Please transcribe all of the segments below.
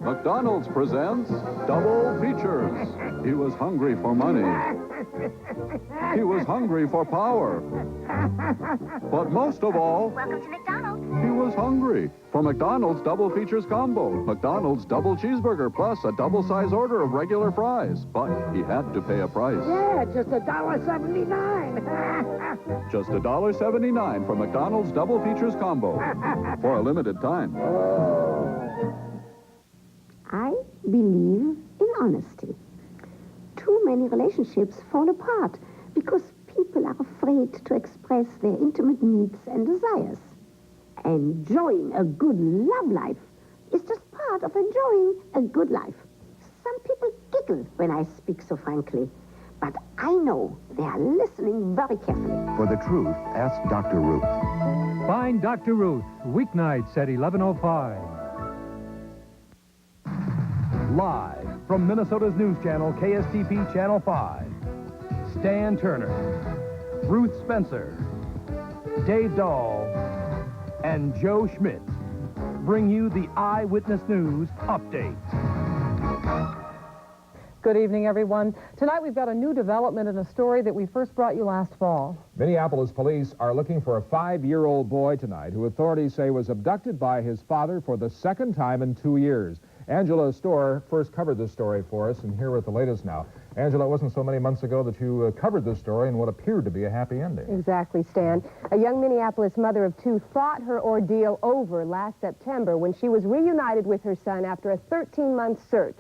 McDonald's presents Double Features. He was hungry for money. He was hungry for power. But most of all, Welcome to McDonald's. he was hungry for McDonald's Double Features Combo. McDonald's Double Cheeseburger plus a double-size order of regular fries. But he had to pay a price. Yeah, just $1.79. Just $1.79 for McDonald's Double Features Combo. For a limited time. I believe in honesty. Too many relationships fall apart because people are afraid to express their intimate needs and desires. Enjoying a good love life is just part of enjoying a good life. Some people giggle when I speak so frankly, but I know they are listening very carefully. For the truth, ask Dr. Ruth. Find Dr. Ruth, weeknights at 11:05. Live from Minnesota's news channel, KSTP Channel 5, Stan Turner, Ruth Spencer, Dave Dahl, and Joe Schmidt bring you the Eyewitness News Update. Good evening, everyone. Tonight we've got a new development in a story that we first brought you last fall. Minneapolis police are looking for a 5-year-old boy tonight who authorities say was abducted by his father for the second time in 2 years. Angela Storr first covered this story for us, and here with the latest now. Angela, it wasn't so many months ago that you covered this story in what appeared to be a happy ending. Exactly, Stan. A young Minneapolis mother of 2 thought her ordeal over last September when she was reunited with her son after a 13-month search.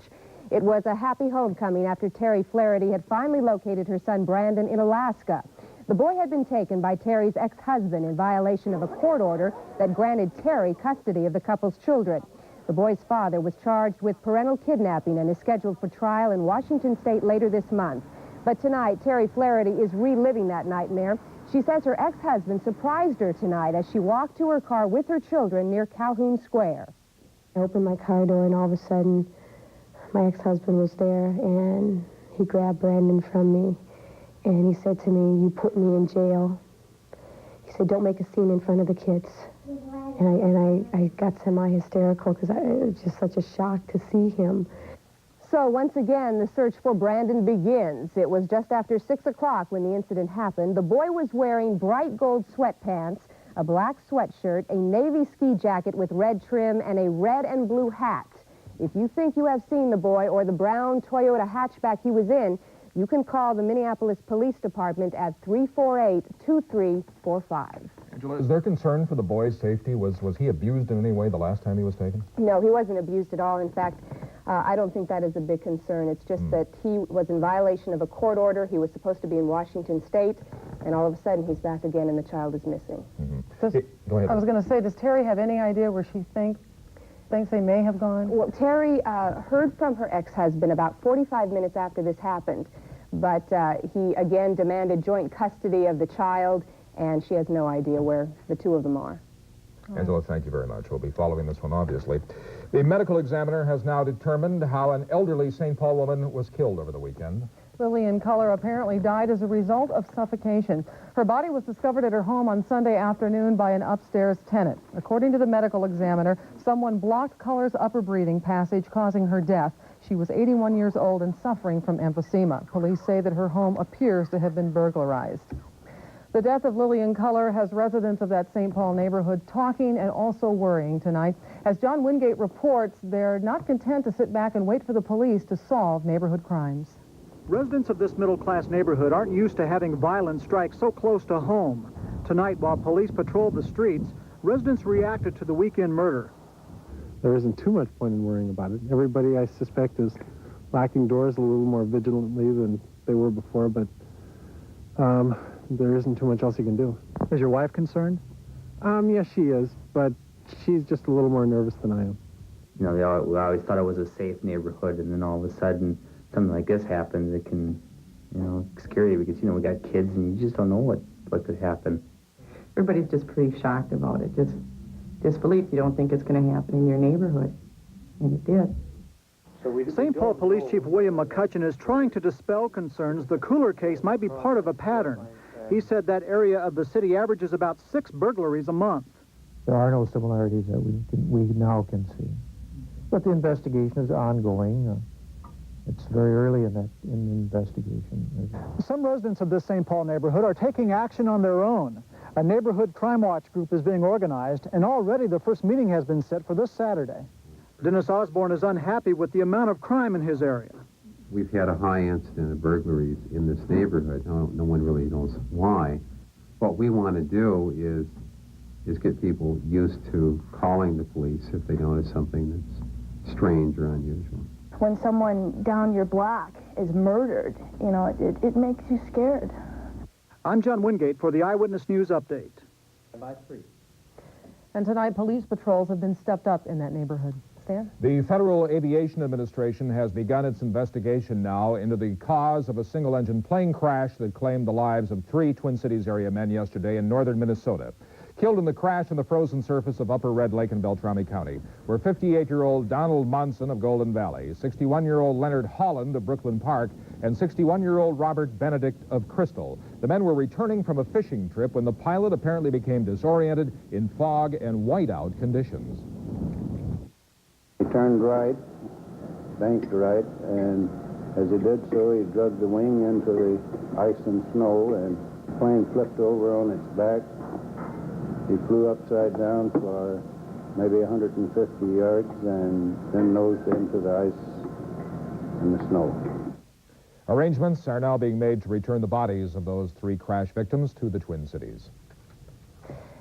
It was a happy homecoming after Terry Flaherty had finally located her son Brandon in Alaska. The boy had been taken by Terry's ex-husband in violation of a court order that granted Terry custody of the couple's children. The boy's father was charged with parental kidnapping and is scheduled for trial in Washington State later this month. But tonight, Terry Flaherty is reliving that nightmare. She says her ex-husband surprised her tonight as she walked to her car with her children near Calhoun Square. I opened my car door and all of a sudden, my ex-husband was there and he grabbed Brandon from me and he said to me, "You put me in jail." He said, "Don't make a scene in front of the kids." And I got semi-hysterical because it was just such a shock to see him. So once again, the search for Brandon begins. It was just after 6 o'clock when the incident happened. The boy was wearing bright gold sweatpants, a black sweatshirt, a navy ski jacket with red trim, and a red and blue hat. If you think you have seen the boy or the brown Toyota hatchback he was in, you can call the Minneapolis Police Department at 348-2345. Angela, is there concern for the boy's safety? Was he abused in any way the last time he was taken? No, he wasn't abused at all. In fact, I don't think that is a big concern. It's just that he was in violation of a court order. He was supposed to be in Washington State, and all of a sudden he's back again and the child is missing. Go ahead. I was going to say, does Terry have any idea where she thinks they may have gone? Well, Terry heard from her ex-husband about 45 minutes after this happened, but he again demanded joint custody of the child, and she has no idea where the two of them are. Angela, thank you very much. We'll be following this one, obviously. The medical examiner has now determined how an elderly St. Paul woman was killed over the weekend. Lillian Culler apparently died as a result of suffocation. Her body was discovered at her home on Sunday afternoon by an upstairs tenant. According to the medical examiner, someone blocked Culler's upper breathing passage, causing her death. She was 81 years old and suffering from emphysema. Police say that her home appears to have been burglarized. The death of Lillian Culler has residents of that St. Paul neighborhood talking and also worrying tonight. As John Wingate reports, they're not content to sit back and wait for the police to solve neighborhood crimes. Residents of this middle-class neighborhood aren't used to having violent strikes so close to home. Tonight, while police patrolled the streets, residents reacted to the weekend murder. There isn't too much point in worrying about it. Everybody, I suspect, is locking doors a little more vigilantly than they were before, but there isn't too much else you can do. Is your wife concerned? Yes, she is, but she's just a little more nervous than I am. You know, we always thought it was a safe neighborhood, and then all of a sudden, something like this happens. It can, scare you because, we got kids, and you just don't know what could happen. Everybody's just pretty shocked about it. Just disbelief. You don't think it's going to happen in your neighborhood, and it did. St. Paul Police Chief William McCutcheon is trying to dispel concerns the Cooler case might be part of a pattern. He said that area of the city averages about 6 burglaries a month. There are no similarities that we now can see. But the investigation is ongoing. It's very early in the investigation. Some residents of this St. Paul neighborhood are taking action on their own. A neighborhood crime watch group is being organized, and already the first meeting has been set for this Saturday. Dennis Osborne is unhappy with the amount of crime in his area. We've had a high incident of burglaries in this neighborhood. No one really knows why. What we want to do is get people used to calling the police if they notice something that's strange or unusual. When someone down your block is murdered, you know, it makes you scared. I'm John Wingate for the Eyewitness News Update. And tonight, police patrols have been stepped up in that neighborhood. Stan? The Federal Aviation Administration has begun its investigation now into the cause of a single-engine plane crash that claimed the lives of 3 Twin Cities area men yesterday in northern Minnesota. Killed in the crash on the frozen surface of Upper Red Lake in Beltrami County were 58-year-old Donald Monson of Golden Valley, 61-year-old Leonard Holland of Brooklyn Park, and 61-year-old Robert Benedict of Crystal. The men were returning from a fishing trip when the pilot apparently became disoriented in fog and whiteout conditions. He turned right, banked right, and as he did so, he dragged the wing into the ice and snow, and the plane flipped over on its back. He flew upside down for maybe 150 yards and then nosed into the ice and the snow. Arrangements are now being made to return the bodies of those 3 crash victims to the Twin Cities.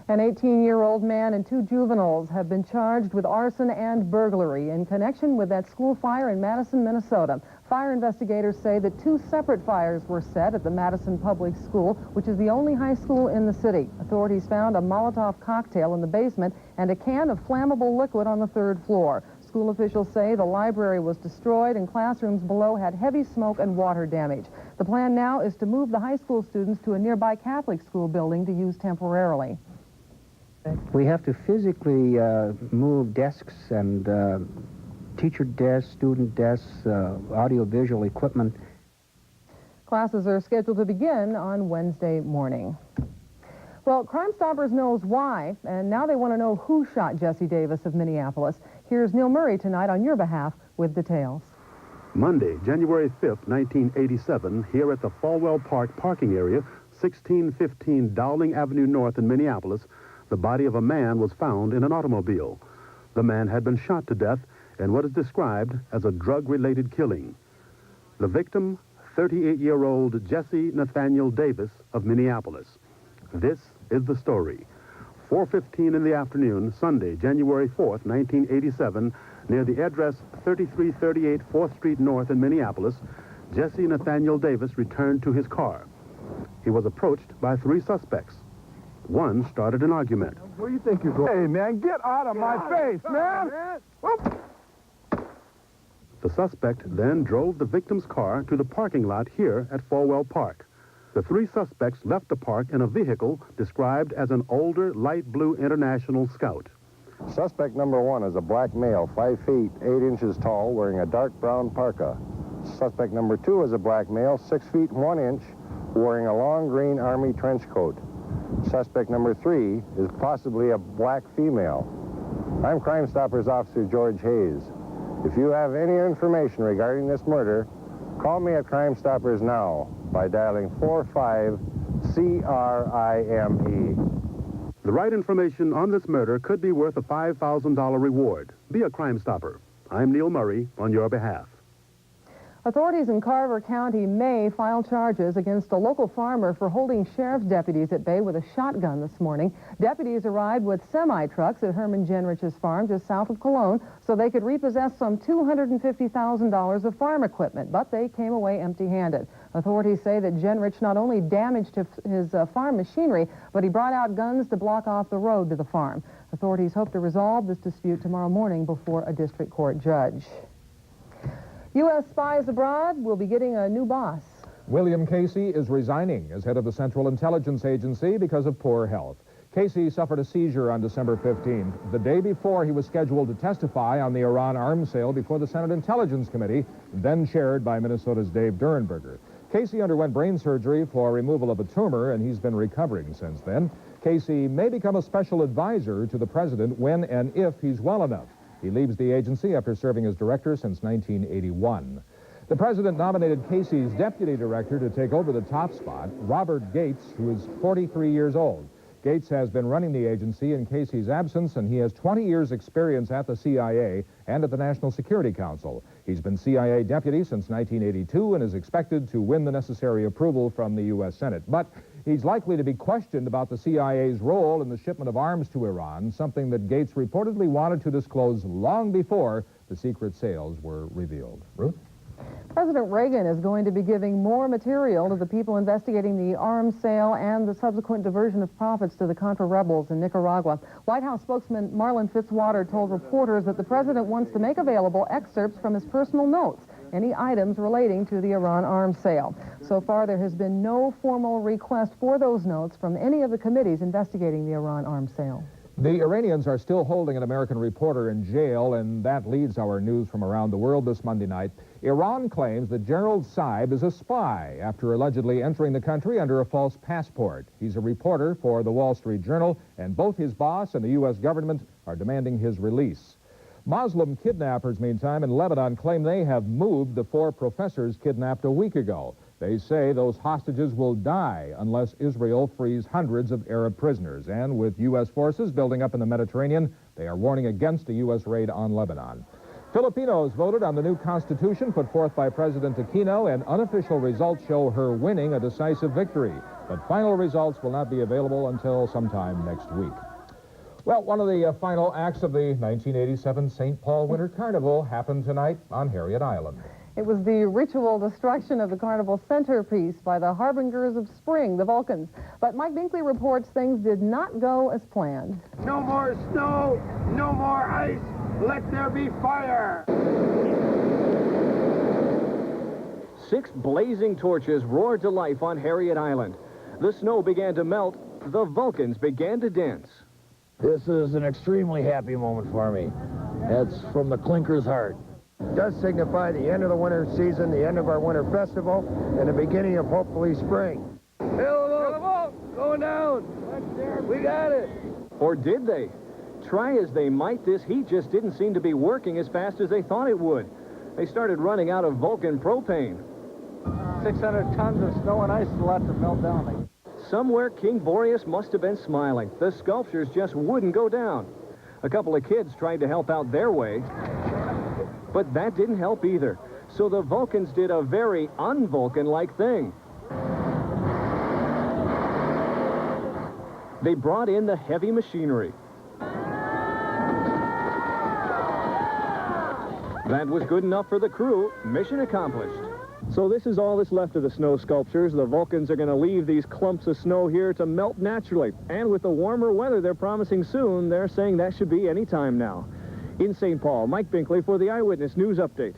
An 18-year-old man and 2 juveniles have been charged with arson and burglary in connection with that school fire in Madison, Minnesota. Fire investigators say that 2 separate fires were set at the Madison Public School, which is the only high school in the city. Authorities found a Molotov cocktail in the basement and a can of flammable liquid on the 3rd floor. School officials say the library was destroyed and classrooms below had heavy smoke and water damage. The plan now is to move the high school students to a nearby Catholic school building to use temporarily. We have to physically move desks and teacher desks, student desks, audio-visual equipment. Classes are scheduled to begin on Wednesday morning. Well, Crime Stoppers knows why, and now they want to know who shot Jesse Davis of Minneapolis. Here's Neil Murray tonight on your behalf with details. Monday, January 5th, 1987, here at the Falwell Park parking area, 1615 Dowling Avenue North in Minneapolis, the body of a man was found in an automobile. The man had been shot to death in what is described as a drug-related killing. The victim, 38-year-old Jesse Nathaniel Davis of Minneapolis. This is the story. 4:15 in the afternoon, Sunday, January 4th, 1987, near the address 3338 4th Street North in Minneapolis, Jesse Nathaniel Davis returned to his car. He was approached by 3 suspects. One started an argument. Where do you think you're going? Hey, man, get out of my face, man! The suspect then drove the victim's car to the parking lot here at Falwell Park. The 3 suspects left the park in a vehicle described as an older light blue International Scout. Suspect number 1 is a black male, 5 feet, 8 inches tall, wearing a dark brown parka. Suspect number 2 is a black male, 6 feet, 1 inch, wearing a long green Army trench coat. Suspect number 3 is possibly a black female. I'm Crime Stoppers Officer George Hayes. If you have any information regarding this murder, call me at Crime Stoppers now by dialing 45-CRIME. The right information on this murder could be worth a $5,000 reward. Be a Crime Stopper. I'm Neil Murray on your behalf. Authorities in Carver County may file charges against a local farmer for holding sheriff's deputies at bay with a shotgun this morning. Deputies arrived with semi-trucks at Herman Genrich's farm just south of Cologne so they could repossess some $250,000 of farm equipment, but they came away empty-handed. Authorities say that Genrich not only damaged his farm machinery, but he brought out guns to block off the road to the farm. Authorities hope to resolve this dispute tomorrow morning before a district court judge. U.S. spies abroad will be getting a new boss. William Casey is resigning as head of the Central Intelligence Agency because of poor health. Casey suffered a seizure on December 15th, the day before he was scheduled to testify on the Iran arms sale before the Senate Intelligence Committee, then chaired by Minnesota's Dave Durenberger. Casey underwent brain surgery for removal of a tumor, and he's been recovering since then. Casey may become a special advisor to the president when and if he's well enough. He leaves the agency after serving as director since 1981. The president nominated Casey's deputy director to take over the top spot, Robert Gates, who is 43 years old. Gates has been running the agency in Casey's absence, and he has 20 years' experience at the CIA and at the National Security Council. He's been CIA deputy since 1982 and is expected to win the necessary approval from the U.S. Senate. But he's likely to be questioned about the CIA's role in the shipment of arms to Iran, something that Gates reportedly wanted to disclose long before the secret sales were revealed. Ruth? President Reagan is going to be giving more material to the people investigating the arms sale and the subsequent diversion of profits to the Contra rebels in Nicaragua. White House spokesman Marlin Fitzwater told reporters that the president wants to make available excerpts from his personal notes, any items relating to the Iran arms sale. So far, there has been no formal request for those notes from any of the committees investigating the Iran arms sale. The Iranians are still holding an American reporter in jail, and that leads our news from around the world this Monday night. Iran claims that Gerald Saib is a spy after allegedly entering the country under a false passport. He's a reporter for the Wall Street Journal, and both his boss and the U.S. government are demanding his release. Muslim kidnappers, meantime, in Lebanon claim they have moved the 4 professors kidnapped a week ago. They say those hostages will die unless Israel frees hundreds of Arab prisoners. And with U.S. forces building up in the Mediterranean, they are warning against a U.S. raid on Lebanon. Filipinos voted on the new constitution put forth by President Aquino, and unofficial results show her winning a decisive victory. But final results will not be available until sometime next week. Well, one of the final acts of the 1987 St. Paul Winter Carnival happened tonight on Harriet Island. It was the ritual destruction of the carnival centerpiece by the harbingers of spring, the Vulcans. But Mike Binkley reports things did not go as planned. No more snow, no more ice, let there be fire! 6 blazing torches roared to life on Harriet Island. The snow began to melt, the Vulcans began to dance. This is an extremely happy moment for me. That's from the clinker's heart. It does signify the end of the winter season, the end of our winter festival, and the beginning of hopefully spring. Going down! We got it! Or did they? Try as they might, this heat just didn't seem to be working as fast as they thought it would. They started running out of Vulcan propane. 600 tons of snow and ice is a lot to melt down. Somewhere King Boreas must have been smiling. The sculptures just wouldn't go down. A couple of kids tried to help out their way, but that didn't help either. So the Vulcans did a very un-Vulcan-like thing. They brought in the heavy machinery. That was good enough for the crew. Mission accomplished. So this is all that's left of the snow sculptures. The Vulcans are going to leave these clumps of snow here to melt naturally. And with the warmer weather they're promising soon, they're saying that should be any time now. In St. Paul, Mike Binkley for the Eyewitness News Update.